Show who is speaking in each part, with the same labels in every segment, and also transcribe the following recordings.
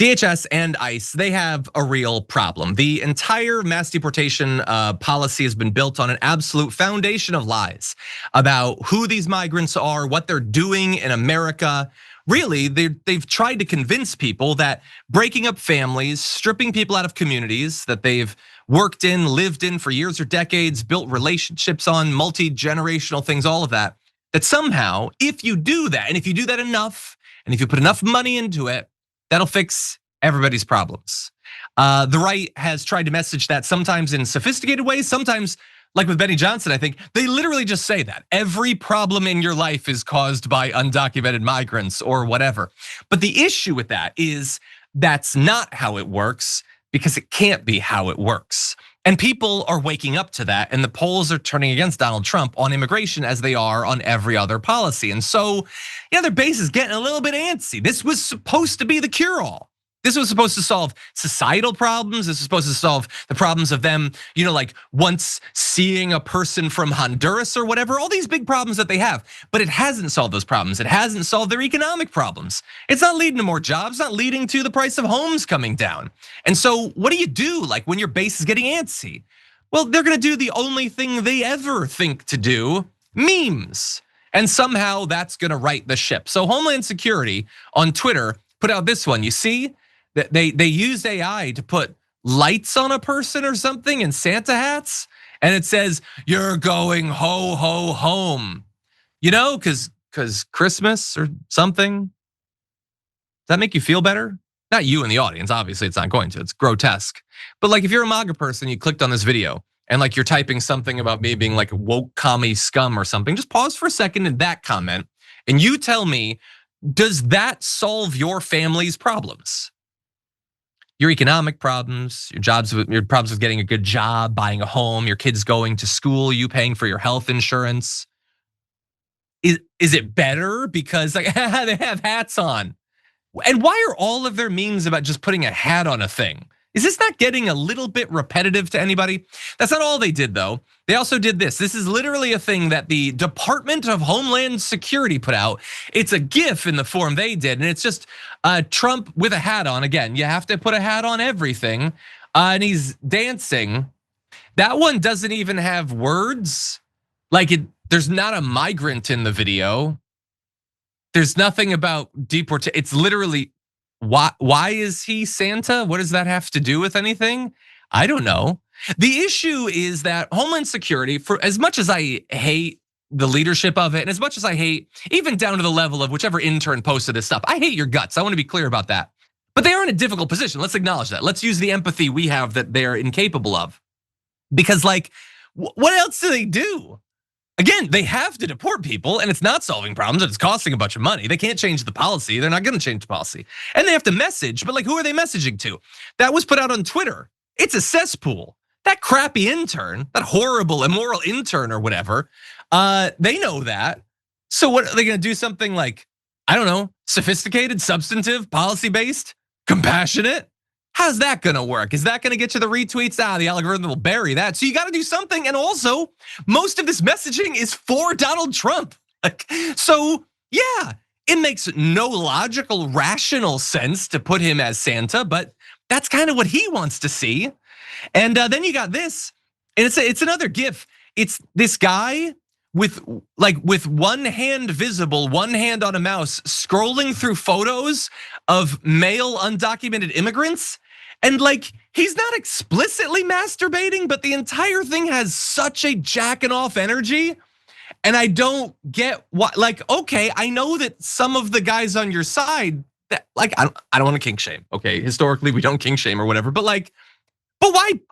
Speaker 1: DHS and ICE, they have a real problem. The entire mass deportation policy has been built on an absolute foundation of lies about who these migrants are, what they're doing in America. Really, they've tried to convince people that breaking up families, stripping people out of communities that they've worked in, lived in for years or decades, built relationships on, multi-generational things, all of that, that somehow, if you do that, and if you do that enough, and if you put enough money into it, that'll fix everybody's problems. The right has tried to message that sometimes in sophisticated ways, sometimes like with Benny Johnson, I think they literally just say that every problem in your life is caused by undocumented migrants or whatever. But the issue with that is that's not how it works, because it can't be how it works. And people are waking up to that, and the polls are turning against Donald Trump on immigration as they are on every other policy. And so, their base is getting a little bit antsy. This was supposed to be the cure-all. This was supposed to solve societal problems. This was supposed to solve the problems of them, like once seeing a person from Honduras or whatever, all these big problems that they have. But it hasn't solved those problems. It hasn't solved their economic problems. It's not leading to more jobs, not leading to the price of homes coming down. And so what do you do like when your base is getting antsy? Well, they're gonna do the only thing they ever think to do, memes. And somehow that's gonna right the ship. So Homeland Security on Twitter put out this one, you see? They used AI to put lights on a person or something in Santa hats, and it says, "You're going ho ho home," because Christmas or something. Does that make you feel better? Not you in the audience, obviously it's not going to. It's grotesque. But like if you're a MAGA person, you clicked on this video and like you're typing something about me being like a woke commie scum or something, just pause for a second in that comment and you tell me, does that solve your family's problems? Your economic problems, your problems with getting a good job, buying a home, your kids going to school, you paying for your health insurance. Is it better because they have hats on? And why are all of their memes about just putting a hat on a thing? Is this not getting a little bit repetitive to anybody? That's not all they did though. They also did this. This is literally a thing that the Department of Homeland Security put out. It's a GIF in the form they did, and it's just Trump with a hat on. Again, you have to put a hat on everything, and he's dancing. That one doesn't even have words. There's not a migrant in the video. There's nothing about deportation. It's literally, why is he Santa? What does that have to do with anything? I don't know. The issue is that Homeland Security, for as much as I hate the leadership of it, and as much as I hate, even down to the level of whichever intern posted this stuff, I hate your guts. I want to be clear about that. But they are in a difficult position. Let's acknowledge that. Let's use the empathy we have that they're incapable of. Because what else do they do? Again, they have to deport people and it's not solving problems, it's costing a bunch of money. They can't change the policy, they're not gonna change the policy. And they have to message, but who are they messaging to? That was put out on Twitter. It's a cesspool. That crappy intern, that horrible, immoral intern or whatever, they know that. So what are they gonna do? Something like, I don't know, sophisticated, substantive, policy-based, compassionate? How's that gonna work? Is that gonna get you the retweets? The algorithm will bury that. So you gotta do something. And also, most of this messaging is for Donald Trump. So yeah, it makes no logical, rational sense to put him as Santa, but that's kind of what he wants to see. And then you got this, and it's another GIF. It's this guy with one hand visible, one hand on a mouse, scrolling through photos of male undocumented immigrants. And he's not explicitly masturbating, but the entire thing has such a jacking off energy. And I don't get what, okay, I know that some of the guys on your side, that I don't want to kink shame. Okay, historically we don't kink shame or whatever, but why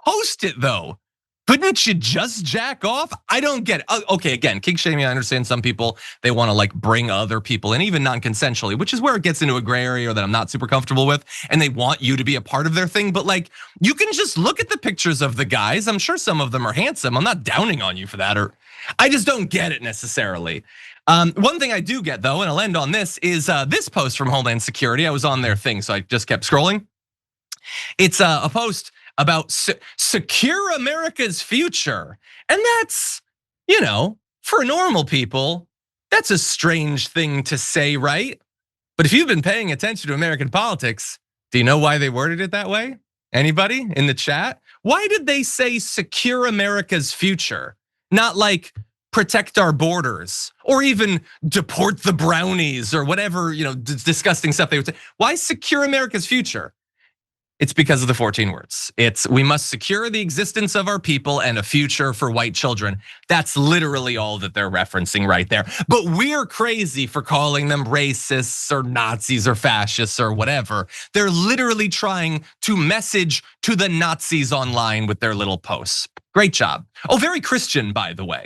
Speaker 1: post it though? Couldn't you just jack off? I don't get it. Okay, again, kink shaming, I understand some people, they want to bring other people in, even non-consensually, which is where it gets into a gray area that I'm not super comfortable with, and they want you to be a part of their thing. But you can just look at the pictures of the guys. I'm sure some of them are handsome. I'm not downing on you for that, or I just don't get it necessarily. One thing I do get though, and I'll end on this, is this post from Homeland Security. I was on their thing, so I just kept scrolling. It's a post about secure America's future. And that's, for normal people, that's a strange thing to say, right? But if you've been paying attention to American politics, Do you know why they worded it that way? Anybody in the chat? Why did they say secure America's future? Not like protect our borders or even deport the brownies or whatever, disgusting stuff they would say. Why secure America's future? It's because of the 14 words. It's we must secure the existence of our people and a future for white children. That's literally all that they're referencing right there. But we're crazy for calling them racists or Nazis or fascists or whatever. They're literally trying to message to the Nazis online with their little posts. Great job. Oh, very Christian, by the way.